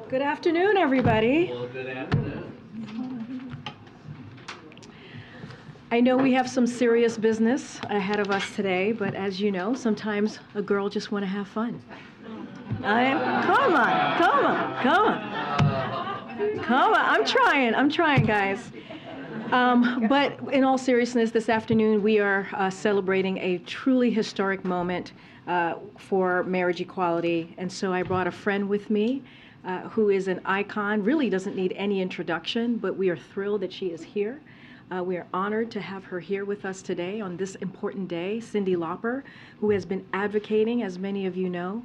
Good afternoon, everybody. Well, good afternoon. I know we have some serious business ahead of us today, but as you know, sometimes a girl just want to have fun. Come on. I'm trying, guys. But in all seriousness, this afternoon we are celebrating a truly historic moment for marriage equality. And so I brought a friend with me who is an icon, really doesn't need any introduction, but we are thrilled that she is here. We are honored to have her here with us today on this important day, Cyndi Lauper, who has been advocating, as many of you know,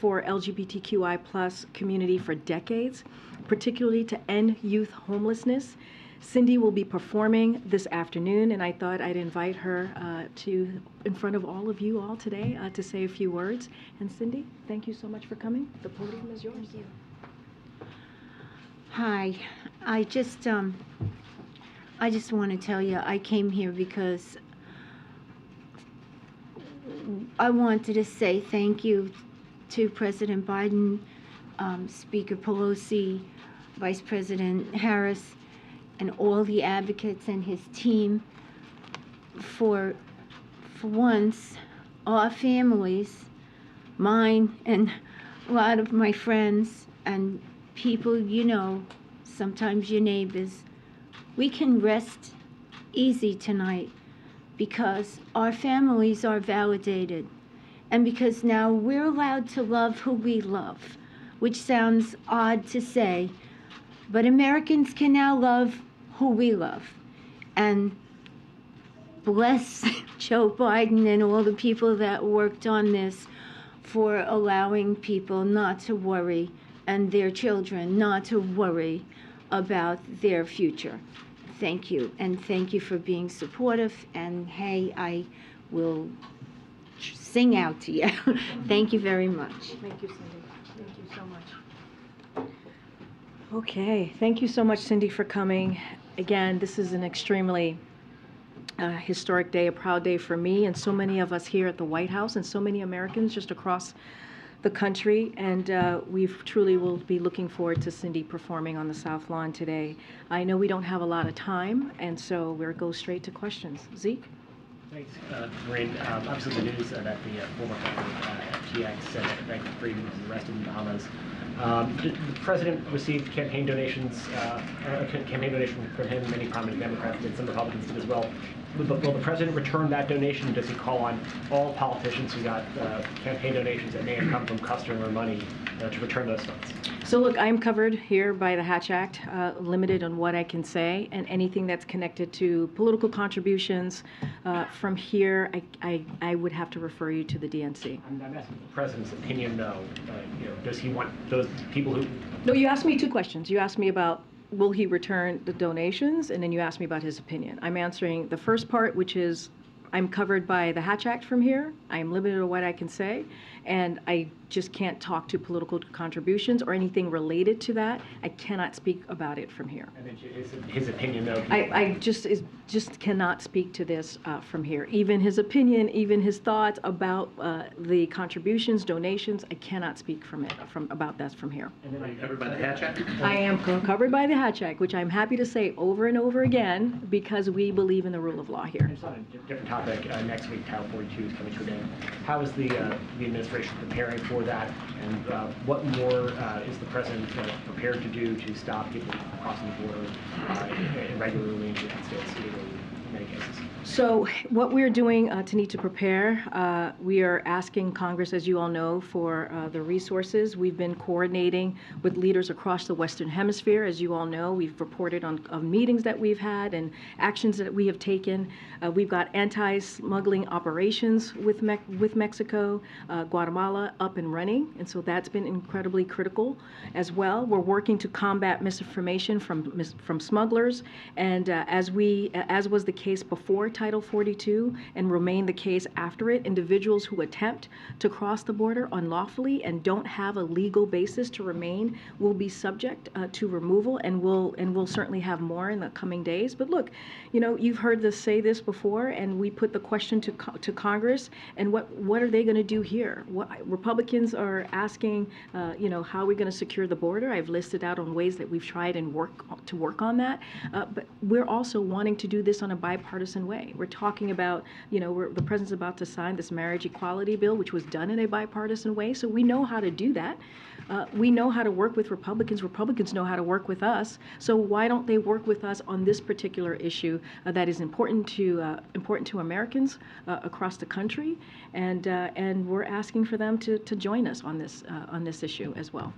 for LGBTQI+ community for decades, particularly to end youth homelessness. Cyndi will be performing this afternoon, and I thought I'd invite her in front of all of you all today to say a few words. And Cyndi, thank you so much for coming. The podium is yours. Thank you. Hi, I just want to tell you I came here because I wanted to say thank you to President Biden, Speaker Pelosi, Vice President Harris, and all the advocates and his team for once, our families, mine and a lot of my friends and people you know, sometimes your neighbors, we can rest easy tonight because our families are validated and because now we're allowed to love who we love, which sounds odd to say, but Americans can now love who we love. And bless Joe Biden and all the people that worked on this for allowing people not to worry and their children not to worry about their future. Thank you, and thank you for being supportive, and hey, I will sing out to you. Thank you very much. Thank you, Cyndi. Thank you so much. Okay, thank you so much, Cyndi, for coming. Again, this is an extremely historic day, a proud day for me and so many of us here at the White House and so many Americans just across the country, and we truly will be looking forward to Cyndi performing on the South Lawn today. I know we don't have a lot of time, and so we'll go straight to questions. Zeke? Thanks, Karine. Obviously, the news that the former FTX Bank of Freedom was arrested in the Bahamas. The president received campaign donations, from him. Many prominent Democrats did, some Republicans did as well. Will the president return that donation? Does he call on all politicians who got campaign donations that may have come from customer money to return those funds? So look, I'm covered here by the Hatch Act, limited on what I can say, and anything that's connected to political contributions from here, I would have to refer you to the DNC. I'm asking the president's opinion, though. Does he want those people who... No, you asked me two questions. You asked me about will he return the donations, and then you asked me about his opinion. I'm answering the first part, which is I'm covered by the Hatch Act from here. I'm limited to what I can say, and I just can't talk to political contributions or anything related to that. I cannot speak about it from here. And his opinion, though? I just cannot speak to this from here. Even his opinion, even his thoughts about the contributions, donations, I cannot speak about that from here. And then are you covered by the Hatch Act? I am covered by the Hatch Act, which I'm happy to say over and over again because we believe in the rule of law here. It's on a different topic. Next week, Title 42 is coming to an end. How is the administration preparing for that, and what more is the president prepared to do to stop people crossing the border irregularly in the United States, in many cases? So what we're doing to need to prepare, we are asking Congress, as you all know, for the resources. We've been coordinating with leaders across the Western Hemisphere. As you all know, we've reported on meetings that we've had and actions that we have taken. We've got anti-smuggling operations with Mexico, Guatemala up and running, and so that's been incredibly critical as well. We're working to combat misinformation from smugglers, and as was the case case before Title 42 and remain the case after it. Individuals who attempt to cross the border unlawfully and don't have a legal basis to remain will be subject to removal, and we'll certainly have more in the coming days. But look, you know, you've heard us say this before, and we put the question to Congress, and what are they going to do here? What Republicans are asking, you know, how are we going to secure the border? I've listed out on ways that we've tried and work on that, but we're also wanting to do this on a bipartisan way. We're talking about, you know, the president's about to sign this marriage equality bill, which was done in a bipartisan way, so we know how to do that. We know how to work with Republicans. Republicans know how to work with us. So why don't they work with us on this particular issue that is important to Americans across the country? And we're asking for them to join us on this issue as well.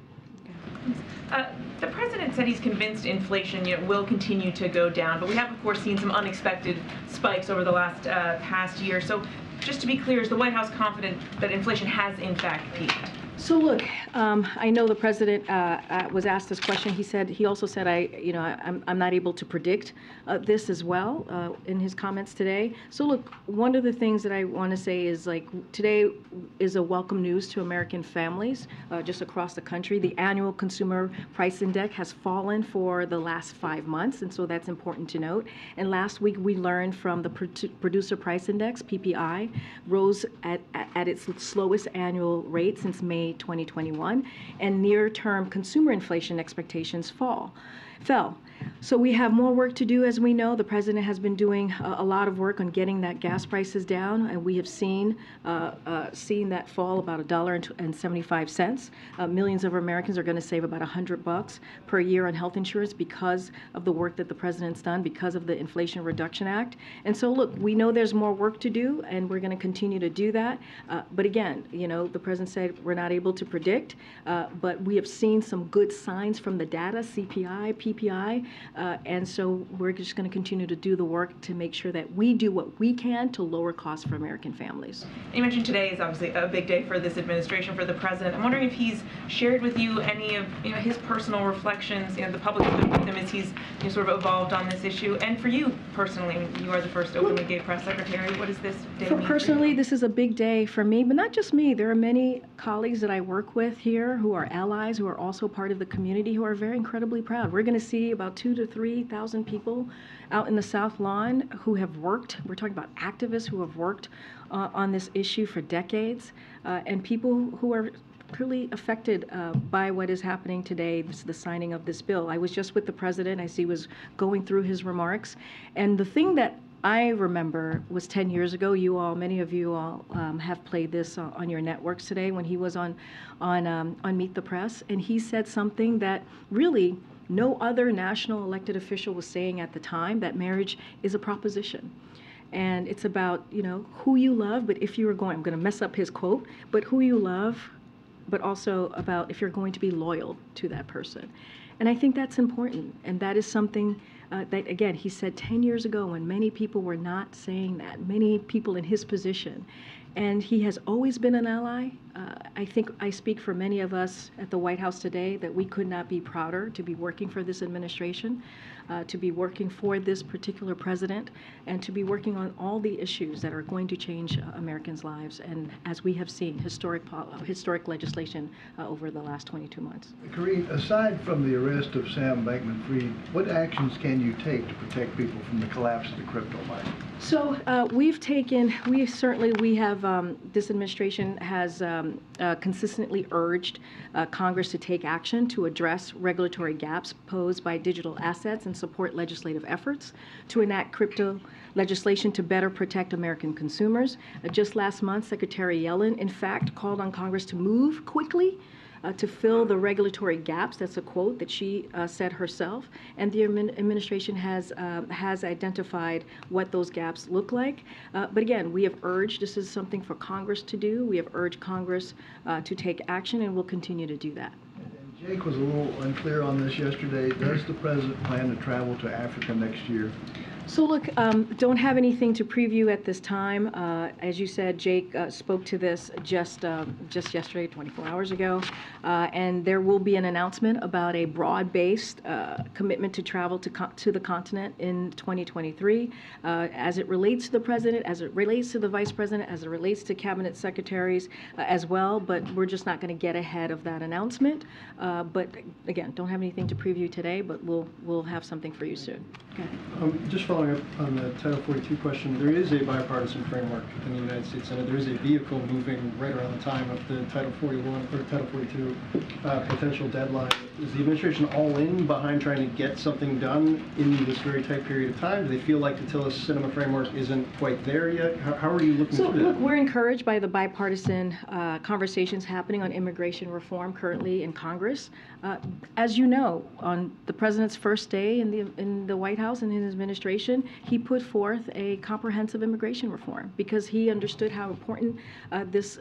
The president said he's convinced inflation, you know, will continue to go down, but we have, of course, seen some unexpected spikes over the last past year. So, just to be clear, is the White House confident that inflation has in fact peaked? So look, I know the president was asked this question. He also said, I'm not able to predict this as well in his comments today. So look, one of the things that I want to say is, like, today is a welcome news to American families just across the country. The annual consumer price index has fallen for the last 5 months, and so that's important to note. And last week we learned from the producer price index, PPI, rose at its slowest annual rate since May 2021, and near-term consumer inflation expectations fell. So we have more work to do. As we know, the president has been doing a lot of work on getting that gas prices down, and we have seen that fall about $1.75. Millions of Americans are going to save about $100 per year on health insurance because of the work that the president's done, because of the Inflation Reduction Act. And so, look, we know there's more work to do, and we're going to continue to do that. But again, you know, the president said we're not able to predict, but we have seen some good signs from the data, CPI, PPI. And so we're just going to continue to do the work to make sure that we do what we can to lower costs for American families. You mentioned today is obviously a big day for this administration, for the president. I'm wondering if he's shared with you any of, you know, his personal reflections, you know, the public has been with him as he's, you know, sort of evolved on this issue. And for you personally, I mean, you are the first openly gay press secretary. What does this day mean personally, for you? this is a big day for me, but not just me. There are many colleagues that I work with here who are allies, who are also part of the community, who are very incredibly proud. We're going to see about 2,000 to 3,000 people out in the South Lawn who have worked. We're talking about activists who have worked on this issue for decades, and people who are truly affected by what is happening today, the signing of this bill. I was just with the president as he was going through his remarks, and the thing that I remember was 10 years ago. Many of you all have played this on your networks today when he was on Meet the Press, and he said something that really no other national elected official was saying at the time, that marriage is a proposition. And it's about, you know, who you love, but if you were going, I'm going to mess up his quote, but who you love, but also about if you're going to be loyal to that person. And I think that's important, and that is something that, again, he said 10 years ago when many people were not saying that, many people in his position. And he has always been an ally. I think I speak for many of us at the White House today that we could not be prouder to be working for this administration, to be working for this particular president, and to be working on all the issues that are going to change Americans' lives. And as we have seen, historic legislation over the last 22 months. Karine, aside from the arrest of Sam Bankman-Fried, what actions can you take to protect people from the collapse of the crypto market? So this administration has consistently urged Congress to take action to address regulatory gaps posed by digital assets and support legislative efforts to enact crypto legislation to better protect American consumers. Just last month, Secretary Yellen, in fact, called on Congress to move quickly to fill the regulatory gaps. That's a quote that she said herself. And the administration has identified what those gaps look like. But again, we have urged, this is something for Congress to do. We have urged Congress to take action, and we'll continue to do that. And Jake was a little unclear on this yesterday. Does the president plan to travel to Africa next year? So look, don't have anything to preview at this time. As you said, Jake spoke to this just yesterday, 24 hours ago, and there will be an announcement about a broad-based commitment to travel to the continent in 2023, as it relates to the president, as it relates to the vice president, as it relates to cabinet secretaries as well. But we're just not going to get ahead of that announcement. But again, don't have anything to preview today, but we'll have something for you soon. Okay. Just following up on the Title 42 question, there is a bipartisan framework in the United States Senate. There is a vehicle moving right around the time of the Title 41 or Title 42 potential deadline. Is the administration all in behind trying to get something done in this very tight period of time? Do they feel like the Tillis Cinema framework isn't quite there yet? How are you looking So through look, that? we're encouraged by the bipartisan conversations happening on immigration reform currently in Congress. As you know, on the president's first day in the White House and in his administration, he put forth a comprehensive immigration reform because he understood how important this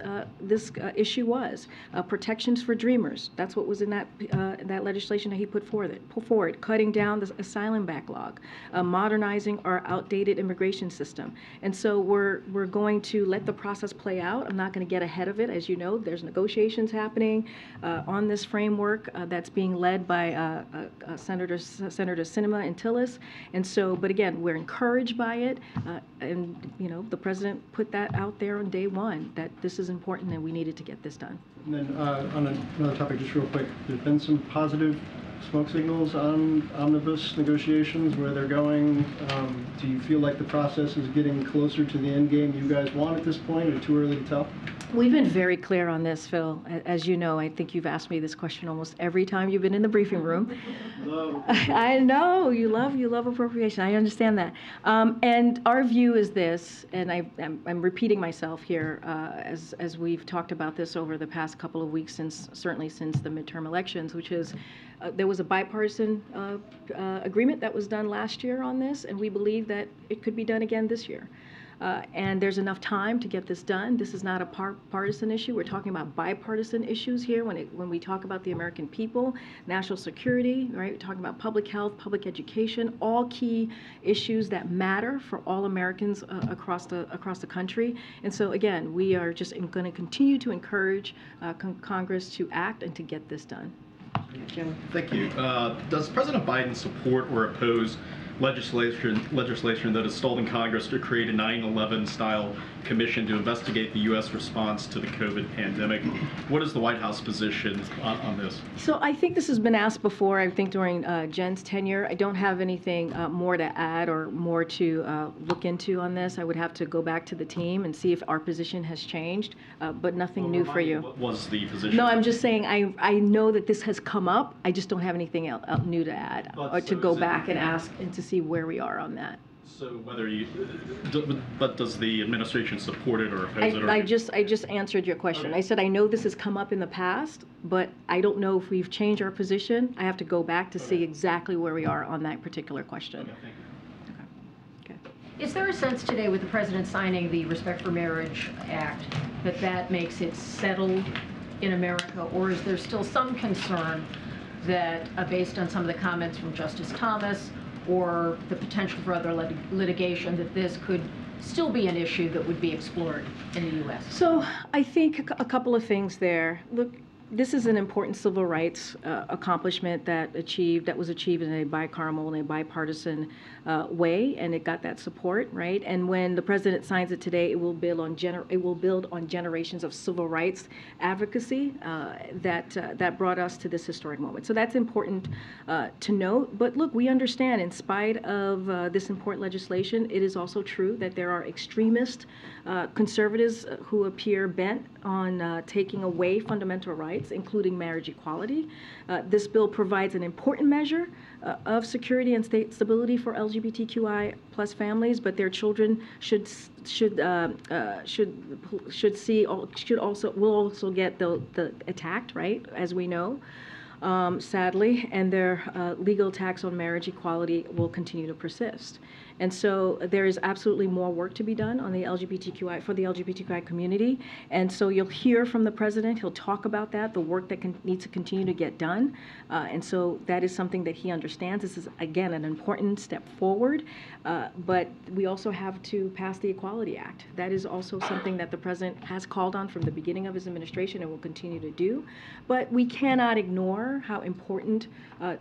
issue was. Protections for dreamers. That's what was in that legislation that he put forward. Cutting down the asylum backlog, modernizing our outdated immigration system. And so we're going to let the process play out. I'm not going to get ahead of it. As you know, there's negotiations happening on this framework that's being led by Senator Sinema and Tillis. And so, but again, we're encouraged by it. And, you know, the president put that out there on day one, that this is important and we needed to get this done. And then on another topic, just real quick, there's been some positive smoke signals on Omnibus negotiations, where they're going. Do you feel like the process is getting closer to the end game you guys want at this point, or too early to tell? We've been very clear on this, Phil. As you know, I think you've asked me this question almost every time you've been in the briefing room. I know, you love appropriation. I understand that. And our view is this, and I'm repeating myself here as we've talked about this over the past couple of weeks, certainly since the midterm elections, which is there was a bipartisan agreement that was done last year on this, and we believe that it could be done again this year. And there's enough time to get this done. This is not a partisan issue. We're talking about bipartisan issues here when we talk about the American people, national security, right? We're talking about public health, public education, all key issues that matter for all Americans across the country. And so again, we are just going to continue to encourage Congress to act and to get this done. Jim. Thank you. Does President Biden support or oppose legislation that has stalled in Congress to create a 9/11 style commission to investigate the U.S. response to the COVID pandemic? What is the White House position on this? So I think this has been asked before, I think during Jen's tenure. I don't have anything more to add or more to look into on this. I would have to go back to the team and see if our position has changed, but nothing new for you. What was the position? No, I'm just saying I know that this has come up. I just don't have anything else new to add or to go back and ask and to see where we are on that. So whether but does the administration support it or oppose it? Or? I just answered your question. Okay. I said I know this has come up in the past, but I don't know if we've changed our position. I have to go back to see exactly where we are on that particular question. Okay, thank you. Okay. Is there a sense today with the president signing the Respect for Marriage Act that makes it settled in America, or is there still some concern that based on some of the comments from Justice Thomas or the potential for other litigation, that this could still be an issue that would be explored in the U.S.? So I think a couple of things there. Look, this is an important civil rights accomplishment that was achieved in a bicameral and a bipartisan way, and it got that support, right? And when the president signs it today, it will build on generations of civil rights advocacy that brought us to this historic moment. So that's important to note. But look, we understand, in spite of this important legislation, it is also true that there are extremist conservatives who appear bent on taking away fundamental rights, including marriage equality. This bill provides an important measure of security and state stability for LGBTQI plus families, but their children will also get the attacked, right, as we know. Sadly, and their legal attacks on marriage equality will continue to persist. And so there is absolutely more work to be done on the for the LGBTQI community. And so you'll hear from the president. He'll talk about that, the work that needs to continue to get done. And so that is something that he understands. This is, again, an important step forward. But we also have to pass the Equality Act. That is also something that the president has called on from the beginning of his administration and will continue to do. But we cannot ignore how important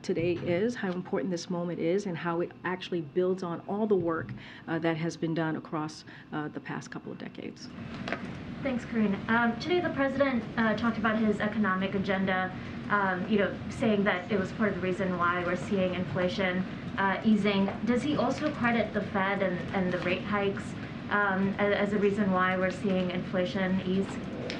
today is, how important this moment is, and how it actually builds on all the work that has been done across the past couple of decades. Thanks, Karine. Today, the president talked about his economic agenda, saying that it was part of the reason why we're seeing inflation easing. Does he also credit the Fed and the rate hikes as a reason why we're seeing inflation ease?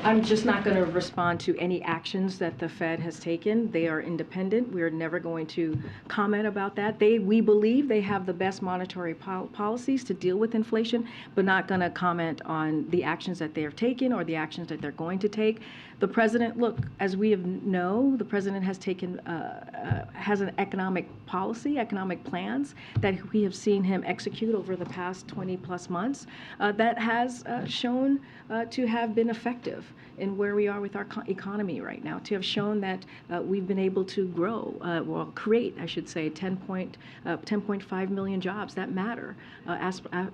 I'm just not going to respond to any actions that the Fed has taken. They are independent. We are never going to comment about that. We believe they have the best monetary policies to deal with inflation, but not going to comment on the actions that they have taken or the actions that they're going to take. The president, look, as we know, the president has taken, has an economic policy, economic plans that we have seen him execute over the past 20 plus months that has shown to have been effective in where we are with our economy right now, to have shown that we've been able to grow, create, I should say, 10.5 million jobs that matter,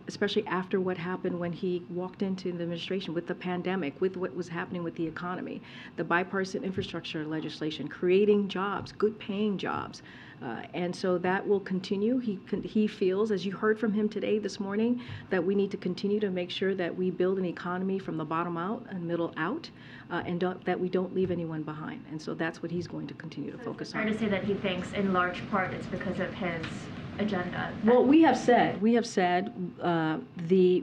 especially after what happened when he walked into the administration with the pandemic, with what was happening with the economy, the bipartisan infrastructure legislation, creating jobs, good paying jobs. And so that will continue. He feels, as you heard from him today, this morning, that we need to continue to make sure that we build an economy from the bottom out and middle out, and that we don't leave anyone behind. And so that's what he's going to continue to focus on. Fair to say that he thinks, in large part, it's because of his agenda. Well, we have said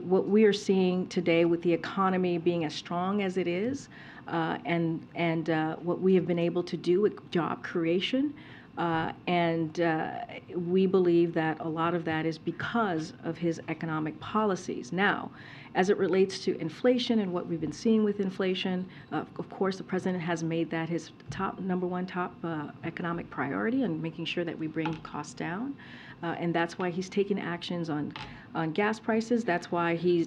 what we are seeing today with the economy being as strong as it is, and what we have been able to do with job creation. We believe that a lot of that is because of his economic policies. Now, as it relates to inflation and what we've been seeing with inflation, of course, the president has made that his number one economic priority, and making sure that we bring costs down. And that's why he's taken actions on gas prices. That's why he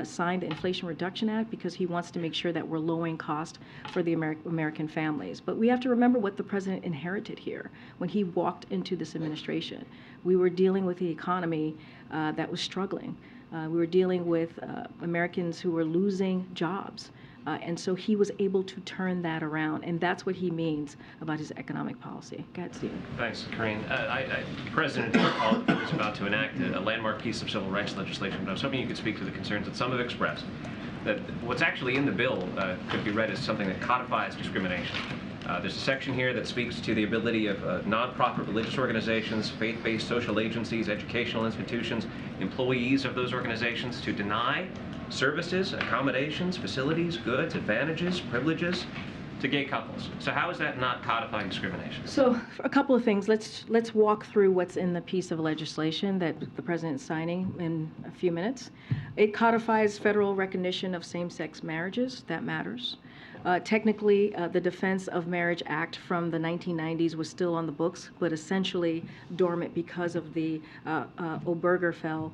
signed the Inflation Reduction Act, because he wants to make sure that we're lowering cost for the American families. But we have to remember what the president inherited here when he walked into this administration. We were dealing with the economy that was struggling. We were dealing with Americans who were losing jobs. And so he was able to turn that around, and that's what he means about his economic policy. Go ahead, Stephen. Thanks, Karine. The President is about to enact a landmark piece of civil rights legislation, but I was hoping you could speak to the concerns that some have expressed, that what's actually in the bill could be read as something that codifies discrimination. There's a section here that speaks to the ability of nonprofit religious organizations, faith-based social agencies, educational institutions, employees of those organizations to deny services, accommodations, facilities, goods, advantages, privileges to gay couples. So how is that not codifying discrimination? So a couple of things. Let's walk through what's in the piece of legislation that the president is signing in a few minutes. It codifies federal recognition of same-sex marriages. That matters. Technically, the Defense of Marriage Act from the 1990s was still on the books, but essentially dormant because of the Obergefell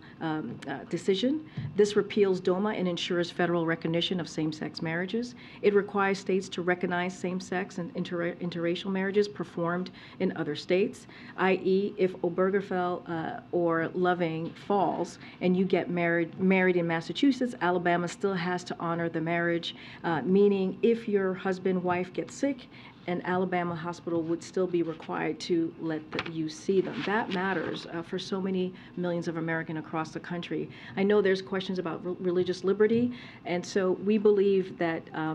decision. This repeals DOMA and ensures federal recognition of same-sex marriages. It requires states to recognize same-sex and interracial marriages performed in other states, i.e., if Obergefell or Loving falls and you get married in Massachusetts, Alabama still has to honor the marriage, meaning if your husband, wife gets sick, an Alabama hospital would still be required to let you see them. That matters for so many millions of Americans across the country. I know there's questions about religious liberty, and so we believe that the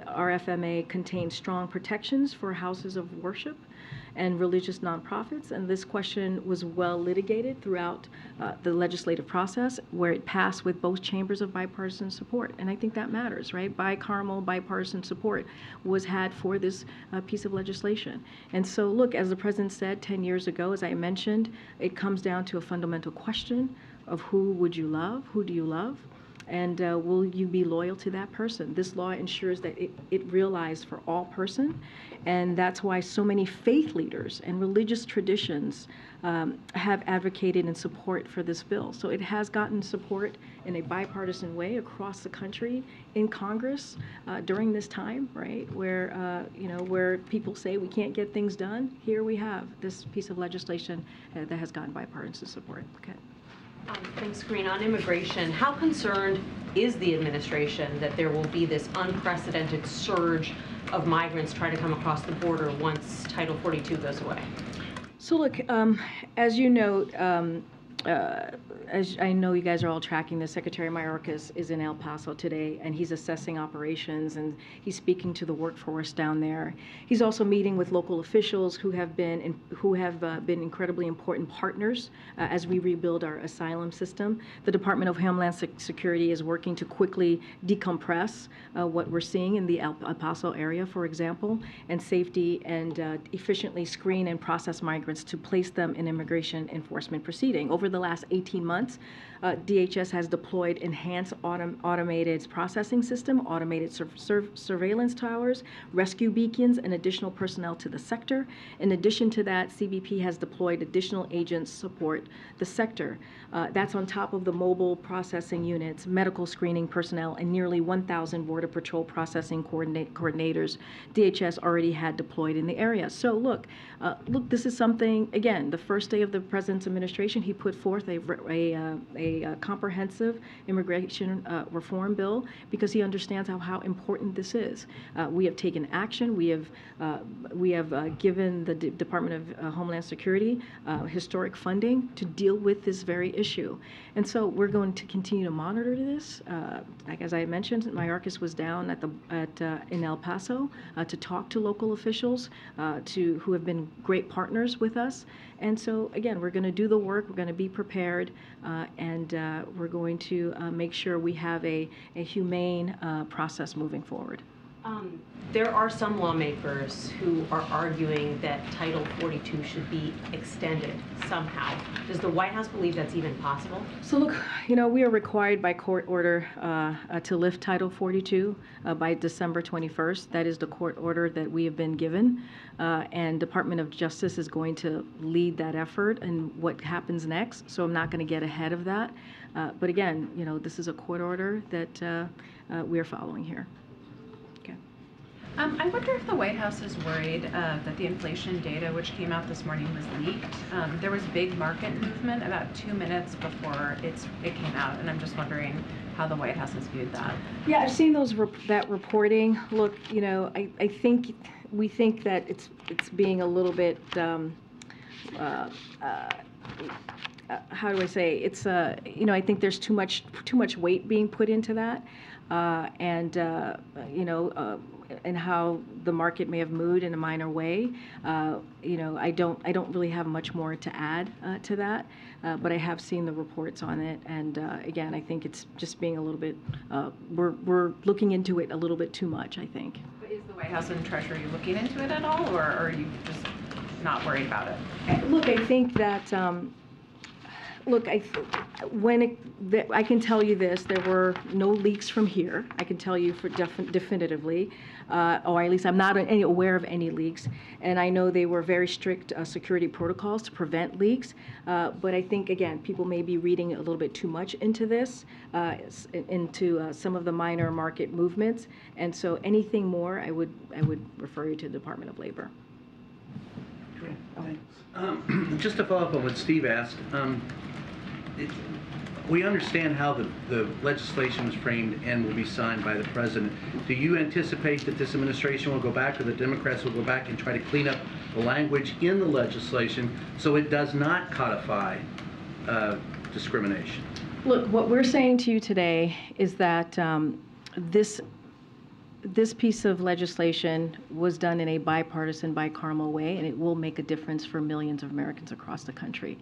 RFMA contains strong protections for houses of worship and religious nonprofits, and this question was well litigated throughout the legislative process, where it passed with both chambers of bipartisan support, and I think that matters, right? Bipartisan support was had for this piece of legislation. And so look, as the president said 10 years ago, as I mentioned, it comes down to a fundamental question of who would you love, who do you love? And will you be loyal to that person? This law ensures that it realizes for all person, and that's why so many faith leaders and religious traditions have advocated in support for this bill. So it has gotten support in a bipartisan way across the country in Congress during this time, right, where where people say we can't get things done. Here we have this piece of legislation that has gotten bipartisan support. Okay. Thanks, Karine. On immigration, how concerned is the administration that there will be this unprecedented surge of migrants trying to come across the border once Title 42 goes away? So look, as you note, as I know you guys are all tracking this, Secretary Mayorkas is in El Paso today, and he's assessing operations, and he's speaking to the workforce down there. He's also meeting with local officials who have been incredibly important partners as we rebuild our asylum system. The Department of Homeland Security is working to quickly decompress what we're seeing in the El Paso area, for example, and safety and efficiently screen and process migrants to place them in immigration enforcement proceeding. Over the last 18 months, DHS has deployed enhanced automated processing system, automated surveillance towers, rescue beacons, and additional personnel to the sector. In addition to that, CBP has deployed additional agents support the sector. That's on top of the mobile processing units, medical screening personnel, and nearly 1,000 Border Patrol processing coordinators DHS already had deployed in the area. So look, this is something, again, the first day of the President's administration, he put forth a comprehensive immigration reform bill because he understands how important this is. We have taken action. We have given the Department of Homeland Security historic funding to deal with this very issue. And so we're going to continue to monitor this. Like as I mentioned, Mayorkas was down in El Paso to talk to local officials who have been great partners with us. And so again, we're going to do the work. We're going to be prepared, and we're going to make sure we have a humane process moving forward. There are some lawmakers who are arguing that Title 42 should be extended somehow. Does the White House believe that's even possible? So look, we are required by court order to lift Title 42 by December 21st. That is the court order that we have been given, and Department of Justice is going to lead that effort and what happens next. So I'm not going to get ahead of that. But again, this is a court order that we are following here. I wonder if the White House is worried that the inflation data, which came out this morning, was leaked. There was big market movement about 2 minutes before it came out, and I'm just wondering how the White House has viewed that. Yeah, I've seen that reporting. Look, I think we think that it's being a little bit. How do I say? It's I think there's too much weight being put into that, and how the market may have moved in a minor way. I don't really have much more to add to that, but I have seen the reports on it, and again, I think it's just being a little bit. We're looking into it a little bit too much, I think. But is the White House and Treasury looking into it at all, or are you just not worried about it? Look, I think that. I can tell you this: there were no leaks from here. I can tell you definitively, or at least I'm not aware of any leaks. And I know they were very strict security protocols to prevent leaks. But I think again, people may be reading a little bit too much into this, into some of the minor market movements. And so anything more, I would refer you to the Department of Labor. Great, thanks. Just to follow up on what Steve asked. We understand how the legislation was framed and will be signed by the president. Do you anticipate that this administration will go back, or the Democrats will go back and try to clean up the language in the legislation so it does not codify discrimination? Look, what we're saying to you today is that this piece of legislation was done in a bipartisan, bicameral way, and it will make a difference for millions of Americans across the country.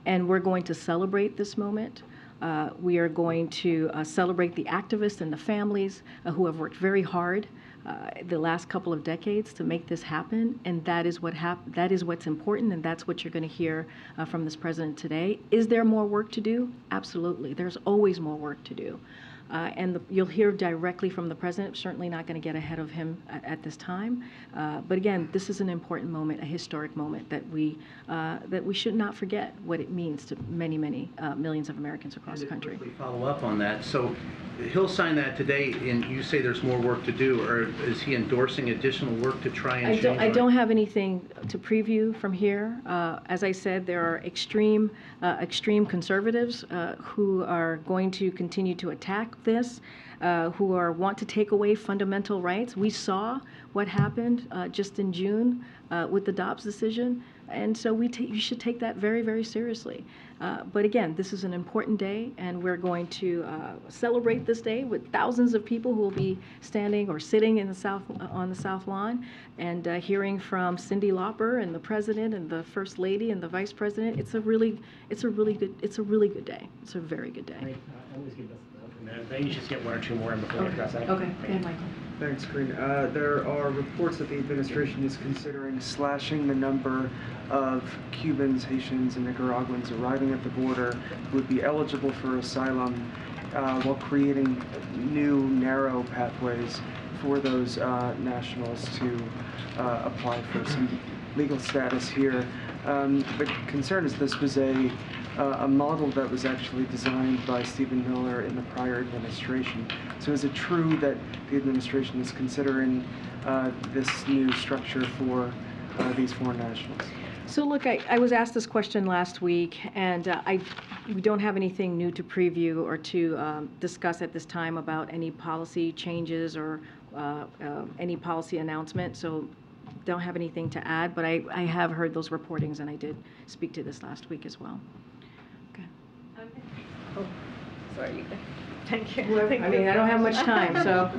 And we're going to celebrate this moment. We are going to celebrate the activists and the families who have worked very hard the last couple of decades to make this happen, and that is what's important, and that's what you're going to hear from this president today. Is there more work to do? Absolutely. There's always more work to do. And you'll hear directly from the president. Certainly not going to get ahead of him at this time. But again, this is an important moment, a historic moment that we should not forget what it means to many, many millions of Americans across the country. Quickly follow up on that. So he'll sign that today, and you say there's more work to do, or is he endorsing additional work to try and change? I don't have anything to preview from here. As I said, there are extreme conservatives who are going to continue to attack this, who want to take away fundamental rights. We saw what happened just in June with the Dobbs decision, and so you should take that very, very seriously. But again, this is an important day, and we're going to celebrate this day with thousands of people who will be standing or sitting in the on the South Lawn and hearing from Cyndi Lauper and the president and the First Lady and the Vice President. It's a really good day. It's a very good day. Great. I always give this a minute. Then you just get one or two more in before we address that. Okay. Go ahead, Michael. Thanks, Karine. There are reports that the administration is considering slashing the number of Cubans, Haitians, and Nicaraguans arriving at the border who would be eligible for asylum while creating new narrow pathways for those nationals to apply for some legal status here. The concern is this was a model that was actually designed by Stephen Miller in the prior administration. So is it true that the administration is considering this new structure for these foreign nationals? So look, I was asked this question last week, and we don't have anything new to preview or to discuss at this time about any policy changes or any policy announcement. So don't have anything to add, but I have heard those reportings, and I did speak to this last week as well. Okay. Oh, sorry. Thank you. Well, I mean, I don't have much time, so.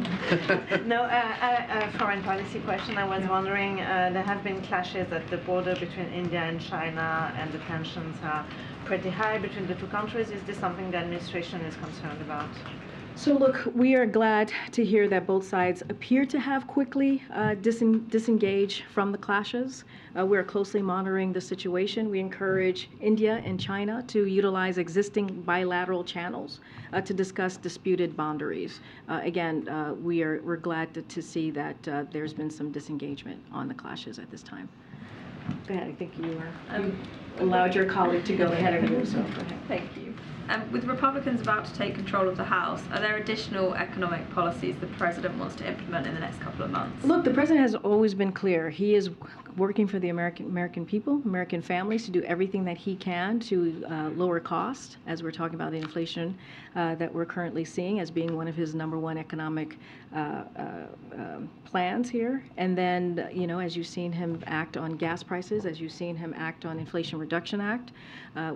No, a foreign policy question. I was wondering, there have been clashes at the border between India and China, and the tensions are pretty high between the two countries. Is this something the administration is concerned about? So look, we are glad to hear that both sides appear to have quickly disengaged from the clashes. We're closely monitoring the situation. We encourage India and China to utilize existing bilateral channels to discuss disputed boundaries. Again, we're glad to see that there's been some disengagement on the clashes at this time. Go ahead. I think you allowed your colleague to go ahead of you, so go ahead. Thank you. With Republicans about to take control of the House, are there additional economic policies the president wants to implement in the next couple of months? Look, the president has always been clear. He is working for the American people, American families, to do everything that he can to lower costs, as we're talking about the inflation that we're currently seeing as being one of his #1 economic plans here. And then, as you've seen him act on gas prices, as you've seen him act on Inflation Reduction Act,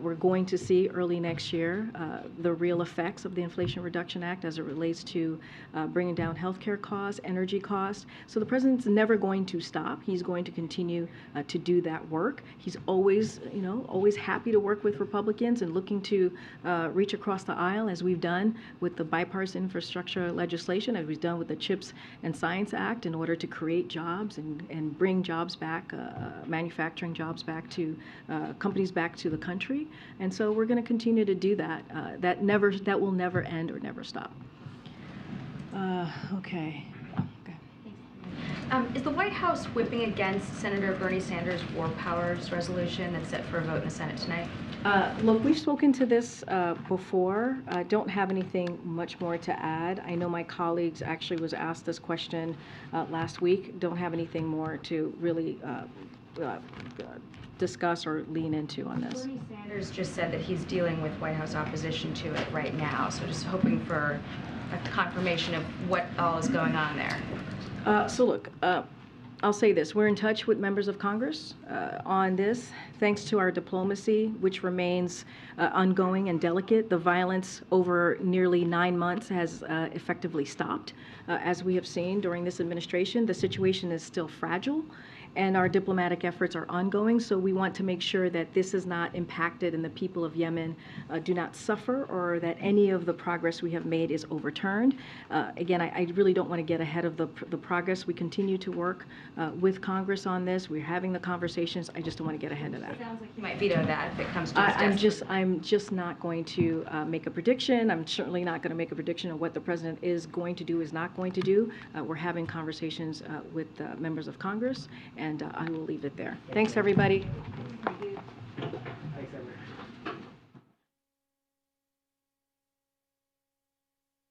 we're going to see early next year the real effects of the Inflation Reduction Act as it relates to bringing down healthcare costs, energy costs. So the president's never going to stop. He's going to continue to do that work. He's always, always happy to work with Republicans and looking to reach across the aisle, as we've done with the bipartisan infrastructure legislation, as we've done with the CHIPS and Science Act, in order to create jobs and bring jobs back, manufacturing jobs back to companies back to the country. And so we're going to continue to do that. That will never end or never stop. Okay. Is the White House whipping against Senator Bernie Sanders' War Powers resolution that's set for a vote in the Senate tonight? Look, we've spoken to this before. I don't have anything much more to add. I know my colleagues actually was asked this question last week. Don't have anything more to really discuss or lean into on this. Bernie Sanders just said that he's dealing with White House opposition to it right now, so just hoping for a confirmation of what all is going on there. So look, I'll say this. We're in touch with members of Congress on this. Thanks to our diplomacy, which remains ongoing and delicate, the violence over nearly 9 months has effectively stopped. As we have seen during this administration, the situation is still fragile. and our diplomatic efforts are ongoing, so we want to make sure that this is not impacted and the people of Yemen do not suffer, or that any of the progress we have made is overturned. Again, I really don't want to get ahead of the progress. We continue to work with Congress on this. We're having the conversations. I just don't want to get ahead of that. It sounds like you might veto that if it comes to I'm just not going to make a prediction. I'm certainly not going to make a prediction of what the president is going to do, is not going to do. We're having conversations with members of Congress, and I will leave it there. Thanks, everybody. Thank you.